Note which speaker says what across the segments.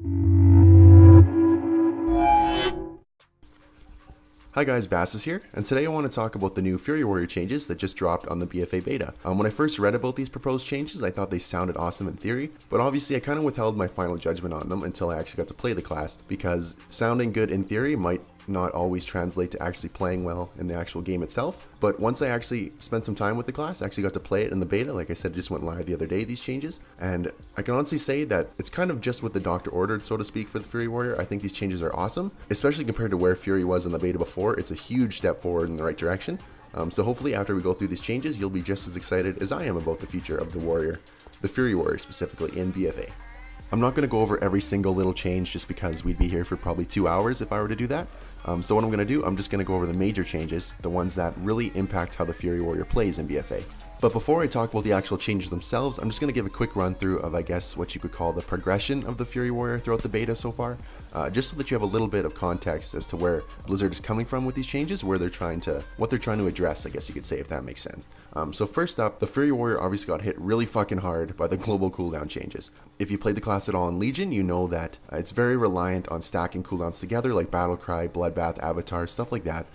Speaker 1: Hi guys, Bassus here, and today I want to talk about the new Fury Warrior changes that just dropped on the BfA beta. When I first read about these proposed changes, I thought they sounded awesome in theory, but obviously I kind of withheld my final judgment on them until I actually got to play the class, because sounding good in theory might not always translate to actually playing well in the actual game itself. But once I actually spent some time with the class, I actually got to play it in the beta. Like I said, it just went live the other day, these changes, and I can honestly say that it's kind of just what the doctor ordered, so to speak, for the Fury Warrior. I think these changes are awesome, especially compared to where Fury was in the beta before. It's a huge step forward in the right direction. So hopefully after we go through these changes, you'll be just as excited as I am about the future of the Warrior, the Fury Warrior specifically, in BfA. I'm not going to go over every single little change just because we'd be here for probably 2 hours if I were to do that. So what I'm going to do, I'm just going to go over the major changes, the ones that really impact how the Fury Warrior plays in BfA. But before I talk about the actual changes themselves, I'm just going to give a quick run through of, I guess, what you could call the progression of the Fury Warrior throughout the beta so far, just so that you have a little bit of context as to where Blizzard is coming from with these changes, what they're trying to address, I guess you could say, if that makes sense. So first up, the Fury Warrior obviously got hit really fucking hard by the global cooldown changes. If you played the class at all in Legion, you know that it's very reliant on stacking cooldowns together, like Battlecry, Bloodbath, Avatar, stuff like that.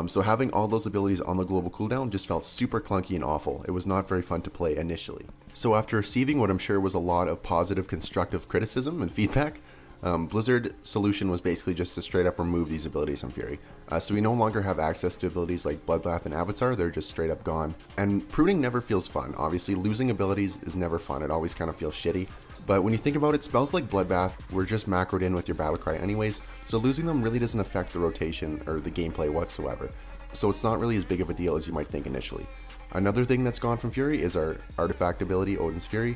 Speaker 1: So having all those abilities on the global cooldown just felt super clunky and awful. It was not very fun to play initially. So after receiving what I'm sure was a lot of positive constructive criticism and feedback, Blizzard's solution was basically just to straight up remove these abilities from Fury. So we no longer have access to abilities like Bloodbath and Avatar, they're just straight up gone. And pruning never feels fun. Obviously losing abilities is never fun, it always kind of feels shitty. But when you think about it, spells like Bloodbath were just macroed in with your Battlecry anyways, so losing them really doesn't affect the rotation or the gameplay whatsoever. So it's not really as big of a deal as you might think initially. Another thing that's gone from Fury is our artifact ability, Odin's Fury.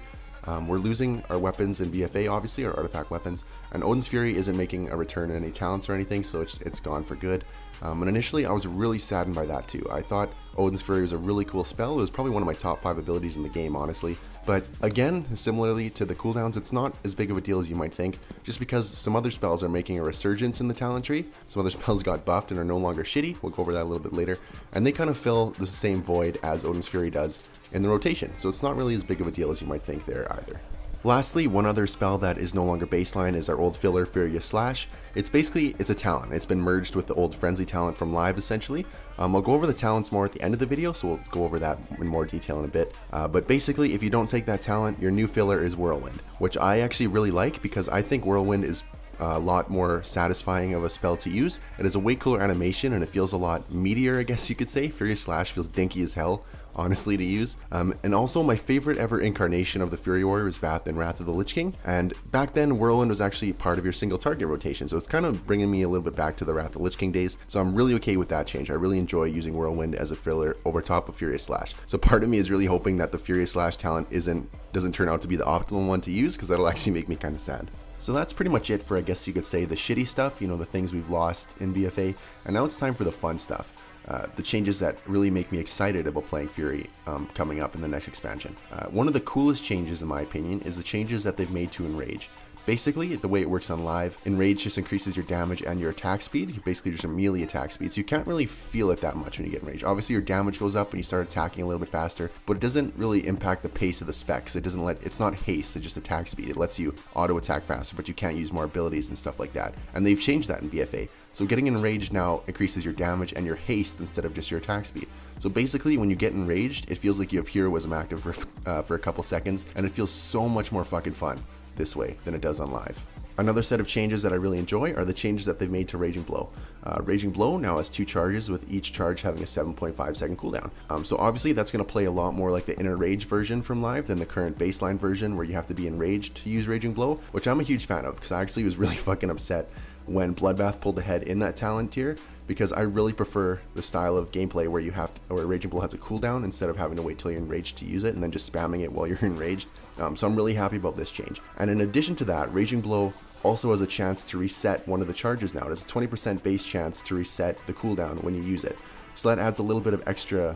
Speaker 1: We're losing our weapons in BfA, obviously, our artifact weapons, and Odin's Fury isn't making a return in any talents or anything, so it's gone for good. And initially I was really saddened by that too. I thought Odin's Fury was a really cool spell. It was probably one of my top 5 abilities in the game, honestly. But again, similarly to the cooldowns, it's not as big of a deal as you might think, just because some other spells are making a resurgence in the talent tree. Some other spells got buffed and are no longer shitty. We'll go over that a little bit later. And they kind of fill the same void as Odin's Fury does in the rotation. So it's not really as big of a deal as you might think there either. Lastly, one other spell that is no longer baseline is our old filler, Furious Slash. It's a talent. It's been merged with the old Frenzy talent from Live, essentially. I'll go over the talents more at the end of the video, so we'll go over that in more detail in a bit. But basically, if you don't take that talent, your new filler is Whirlwind, which I actually really like because I think Whirlwind is a lot more satisfying of a spell to use. It has a way cooler animation and it feels a lot meatier, I guess you could say. Furious Slash feels dinky as hell, honestly, to use. And also my favorite ever incarnation of the Fury Warrior is Bath in Wrath of the Lich King. And back then, Whirlwind was actually part of your single target rotation. So it's kind of bringing me a little bit back to the Wrath of the Lich King days. So I'm really okay with that change. I really enjoy using Whirlwind as a filler over top of Furious Slash. So part of me is really hoping that the Furious Slash talent doesn't turn out to be the optimal one to use, because that'll actually make me kind of sad. So that's pretty much it for, I guess you could say, the shitty stuff, you know, the things we've lost in BfA. And now it's time for the fun stuff. The changes that really make me excited about playing Fury coming up in the next expansion. One of the coolest changes, in my opinion, is the changes that they've made to Enrage. Basically, the way it works on Live, Enrage just increases your damage and your attack speed. You basically just a melee attack speed, so you can't really feel it that much when you get Enrage. Obviously, your damage goes up when you start attacking a little bit faster, but it doesn't really impact the pace of the specs. It's not haste, it's just attack speed. It lets you auto-attack faster, but you can't use more abilities and stuff like that. And they've changed that in BfA. So getting Enraged now increases your damage and your haste instead of just your attack speed. So basically, when you get Enraged, it feels like you have Heroism active for a couple seconds, and it feels so much more fucking fun this way than it does on Live. Another set of changes that I really enjoy are the changes that they've made to Raging Blow. Raging Blow now has 2 charges, with each charge having a 7.5 second cooldown. So obviously that's going to play a lot more like the Inner Rage version from Live than the current baseline version where you have to be enraged to use Raging Blow, which I'm a huge fan of because I actually was really fucking upset when Bloodbath pulled ahead in that talent tier, because I really prefer the style of gameplay where where Raging Blow has a cooldown instead of having to wait till you're enraged to use it and then just spamming it while you're enraged. So I'm really happy about this change. And in addition to that, Raging Blow also has a chance to reset one of the charges now. It has a 20% base chance to reset the cooldown when you use it. So that adds a little bit of extra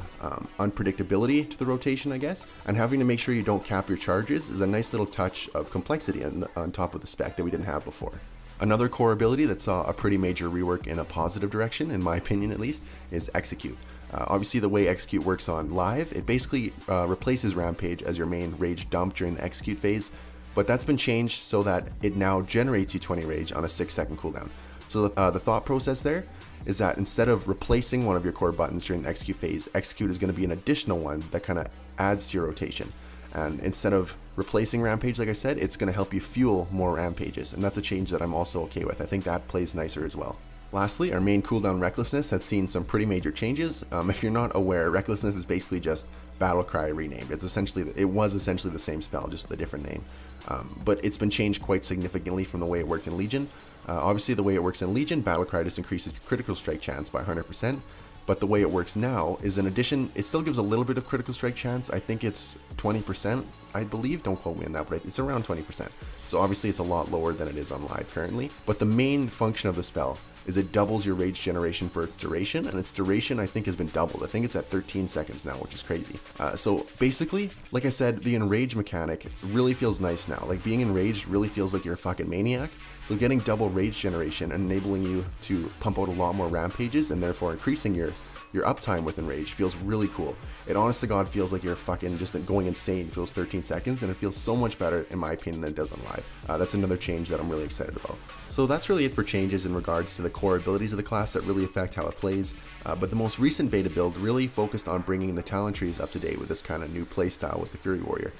Speaker 1: unpredictability to the rotation, I guess. And having to make sure you don't cap your charges is a nice little touch of complexity on top of the spec that we didn't have before. Another core ability that saw a pretty major rework in a positive direction, in my opinion at least, is Execute. Obviously the way Execute works on Live, it basically replaces Rampage as your main rage dump during the Execute phase. but that's been changed so that it now generates you 20 rage on a 6-second cooldown. So the thought process there is that instead of replacing one of your core buttons during the execute phase, execute is going to be an additional one that kind of adds to your rotation. And instead of replacing rampage, like I said, it's going to help you fuel more rampages, and that's a change that I'm also okay with. I think that plays nicer as well. Lastly, our main cooldown Recklessness has seen some pretty major changes. If you're not aware, Recklessness is basically just Battle Cry renamed. It was essentially the same spell, just with a different name. But it's been changed quite significantly from the way it worked in Legion. Obviously, the way it works in Legion, Battle Cry just increases your critical strike chance by 100%. But the way it works now is, in addition, it still gives a little bit of critical strike chance. I think it's 20%, I believe. Don't quote me on that, but it's around 20%. So obviously it's a lot lower than it is on live currently. But the main function of the spell is it doubles your rage generation for its duration, and its duration I think has been doubled. I think it's at 13 seconds now, which is crazy. So basically, like I said, the enrage mechanic really feels nice now. Like, being enraged really feels like you're a fucking maniac. So getting double rage generation and enabling you to pump out a lot more rampages and therefore increasing your uptime with enrage feels really cool. It honest to God feels like you're fucking just going insane for those 13 seconds, and it feels so much better in my opinion than it does on live. That's another change that I'm really excited about. So that's really it for changes in regards to the core abilities of the class that really affect how it plays. But the most recent beta build really focused on bringing the talent trees up to date with this kind of new playstyle with the Fury Warrior.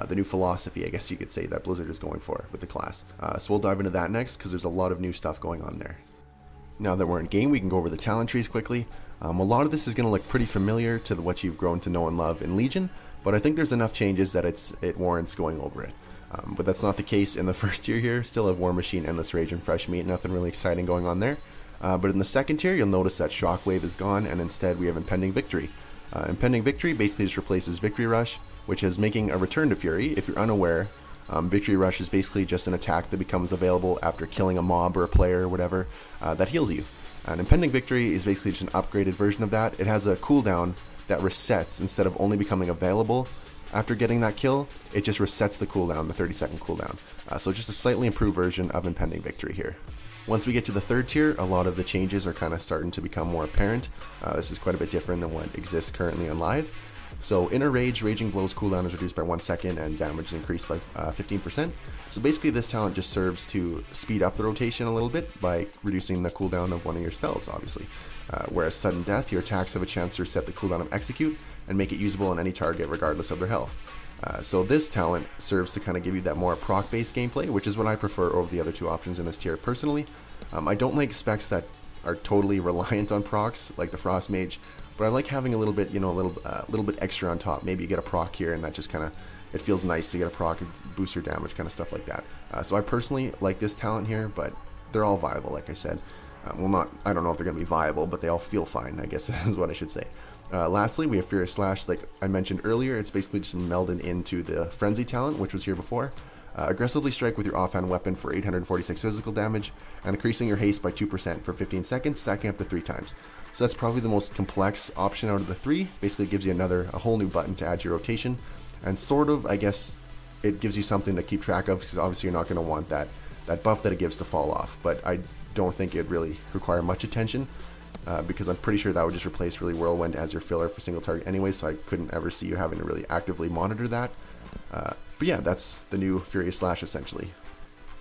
Speaker 1: The new philosophy, I guess you could say, that Blizzard is going for with the class. So we'll dive into that next, because there's a lot of new stuff going on there. Now that we're in game, we can go over the talent trees quickly. A lot of this is going to look pretty familiar to what you've grown to know and love in Legion, but I think there's enough changes that it warrants going over it. But that's not the case in the first tier here. Still have War Machine, Endless Rage, and Fresh Meat. Nothing really exciting going on there. But in the second tier, you'll notice that Shockwave is gone, and instead we have Impending Victory. Impending Victory basically just replaces Victory Rush, which is making a return to Fury. If you're unaware, Victory Rush is basically just an attack that becomes available after killing a mob or a player or whatever that heals you. And Impending Victory is basically just an upgraded version of that. It has a cooldown that resets. Instead of only becoming available after getting that kill, it just resets the cooldown, the 30-second cooldown. So just a slightly improved version of Impending Victory here. Once we get to the third tier, a lot of the changes are kind of starting to become more apparent. This is quite a bit different than what exists currently on live. So Inner Rage, Raging Blows cooldown is reduced by 1 second and damage is increased by 15%. So basically this talent just serves to speed up the rotation a little bit by reducing the cooldown of one of your spells, obviously. Whereas Sudden Death, your attacks have a chance to reset the cooldown of Execute and make it usable on any target regardless of their health. So this talent serves to kind of give you that more proc-based gameplay, which is what I prefer over the other two options in this tier personally. I don't like specs that are totally reliant on procs, like the Frost Mage, but I like having a little bit, a little bit extra on top. Maybe you get a proc here, and that just kind of, it feels nice to get a proc, boost your damage, kind of stuff like that. So I personally like this talent here, but they're all viable, like I said. Well, I don't know if they're going to be viable, but they all feel fine, I guess is what I should say. Lastly, we have Furious Slash. Like I mentioned earlier, it's basically just melded into the Frenzy talent, which was here before. Aggressively strike with your offhand weapon for 846 physical damage, and increasing your haste by 2% for 15 seconds, stacking up to 3 times. So that's probably the most complex option out of the 3. Basically it gives you a whole new button to add to your rotation, and sort of, I guess, it gives you something to keep track of, because obviously you're not going to want that buff that it gives to fall off. But I don't think it really require much attention, because I'm pretty sure that would just replace really Whirlwind as your filler for single target anyway, so I couldn't ever see you having to really actively monitor that. But yeah, that's the new Furious Slash essentially.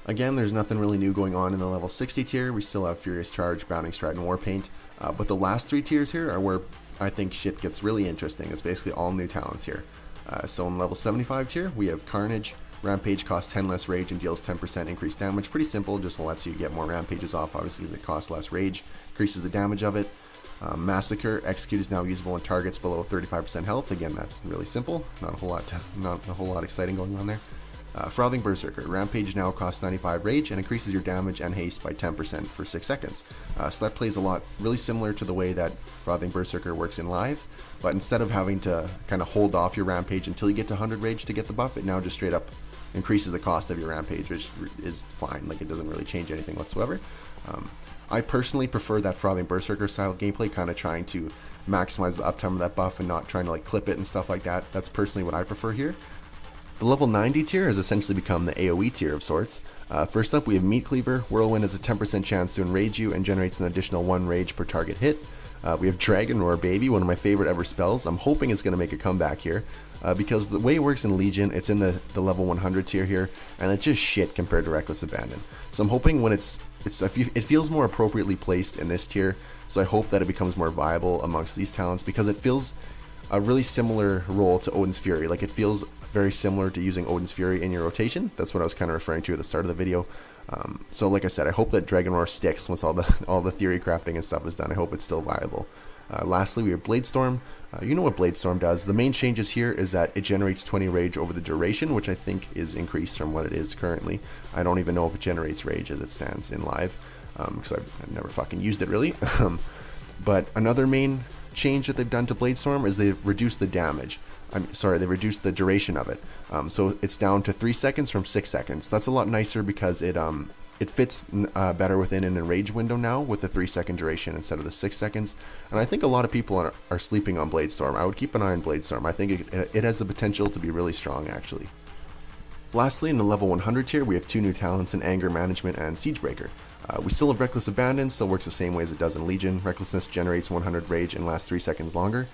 Speaker 1: Again, there's nothing really new going on in the level 60 tier. We still have Furious Charge, Bounding Stride, and Warpaint. But the last 3 tiers here are where I think shit gets really interesting. It's basically all new talents here. So in level 75 tier, we have Carnage. Rampage costs 10 less rage and deals 10% increased damage. Pretty simple, just lets you get more rampages off, obviously because it costs less rage, increases the damage of it. Massacre, Execute is now usable on targets below 35% health. Again, that's really simple. Not a whole lot exciting going on there. Frothing Berserker, Rampage now costs 95 rage and increases your damage and haste by 10% for 6 seconds. So that plays a lot really similar to the way that Frothing Berserker works in live, but instead of having to kind of hold off your Rampage until you get to 100 rage to get the buff, it now just straight up increases the cost of your Rampage, which is fine. Like, it doesn't really change anything whatsoever. I personally prefer that Frothing Berserker style gameplay, kind of trying to maximize the uptime of that buff and not trying to like clip it and stuff like that. That's personally what I prefer here. The level 90 tier has essentially become the AoE tier of sorts. First up, we have Meat Cleaver. Whirlwind has a 10% chance to enrage you and generates an additional 1 rage per target hit. We have Dragon Roar Baby, one of my favorite ever spells. I'm hoping it's going to make a comeback here. because the way it works in Legion, it's in the level 100 tier here, and it's just shit compared to Reckless Abandon. So I'm hoping when it feels more appropriately placed in this tier, so I hope that it becomes more viable amongst these talents, because it feels a really similar role to Odin's Fury. Like, it feels very similar to using Odin's Fury in your rotation. That's what I was kind of referring to at the start of the video. So like I said, I hope that Dragon Roar sticks once all the theory crafting and stuff is done. I hope it's still viable. Lastly, we have Bladestorm. You know what Bladestorm does. The main changes here is that it generates 20 rage over the duration, which I think is increased from what it is currently. I don't even know if it generates rage as it stands in live, because I've never fucking used it really. But another main change that they've done to Bladestorm is they've reduced the damage. They reduced the duration of it. So it's down to 3 seconds from 6 seconds. That's a lot nicer because it fits better within an enrage window now with the 3 second duration instead of the 6 seconds. And I think a lot of people are sleeping on Bladestorm. I would keep an eye on Bladestorm. I think it has the potential to be really strong actually. Lastly, in the level 100 tier, we have 2 new talents in Anger Management and Siegebreaker. We still have Reckless Abandon, still works the same way as it does in Legion. Recklessness generates 100 rage and lasts 3 seconds longer.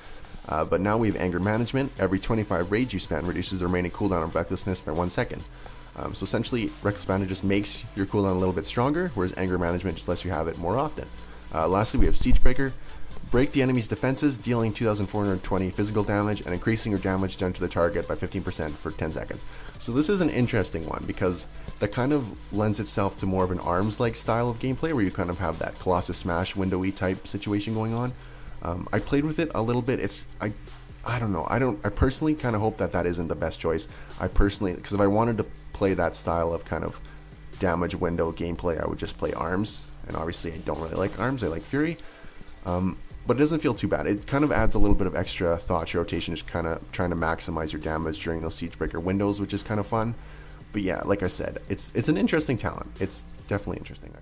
Speaker 1: But now we have Anger Management. Every 25 rage you spend reduces the remaining cooldown of Recklessness by 1 second. So essentially, Reckless Abandon just makes your cooldown a little bit stronger, whereas Anger Management just lets you have it more often. Lastly, we have Siegebreaker. Break the enemy's defenses, dealing 2,420 physical damage and increasing your damage done to the target by 15% for 10 seconds. So this is an interesting one because that kind of lends itself to more of an ARMS-like style of gameplay where you kind of have that Colossus Smash windowy type situation going on. I played with it a little bit. I don't know. I personally kind of hope that isn't the best choice. Because if I wanted to play that style of kind of damage window gameplay, I would just play ARMS. And obviously I don't really like ARMS. I like Fury. But it doesn't feel too bad. It kind of adds a little bit of extra thought to your rotation, just kind of trying to maximize your damage during those Siegebreaker windows, which is kind of fun. But yeah, like I said, it's an interesting talent. It's definitely interesting.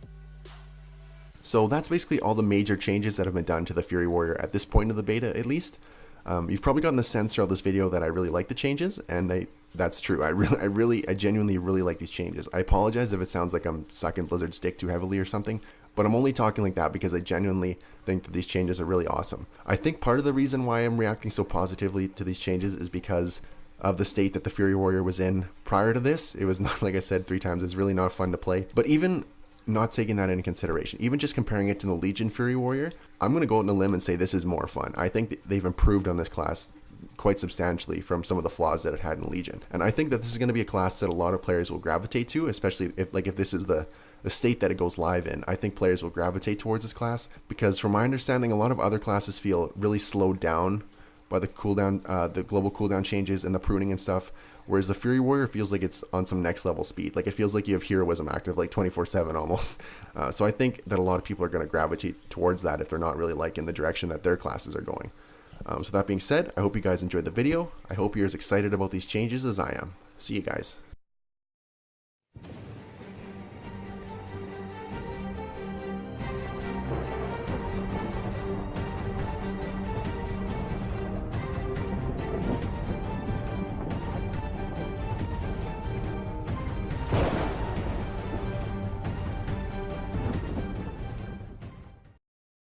Speaker 1: So that's basically all the major changes that have been done to the Fury Warrior at this point of the beta, at least. You've probably gotten the sense throughout this video that I really like the changes, and that's true. I genuinely really like these changes. I apologize if it sounds like I'm sucking Blizzard's dick too heavily or something, but I'm only talking like that because I genuinely think that these changes are really awesome. I think part of the reason why I'm reacting so positively to these changes is because of the state that the Fury Warrior was in prior to this. It was not, like I said 3 times, it's really not fun to play. But even not taking that into consideration, even just comparing it to the Legion Fury Warrior, I'm going to go out on a limb and say this is more fun. I think they've improved on this class quite substantially from some of the flaws that it had in Legion. And I think that this is going to be a class that a lot of players will gravitate to, especially if this is the state that it goes live in. I think players will gravitate towards this class because from my understanding, a lot of other classes feel really slowed down by the cooldown, the global cooldown changes and the pruning and stuff, whereas the Fury Warrior feels like it's on some next level speed. Like, it feels like you have heroism active like 24/7 almost. So I think that a lot of people are going to gravitate towards that if they're not really liking the direction that their classes are going. So that being said, I hope you guys enjoyed the video. I hope you're as excited about these changes as I am. See you guys.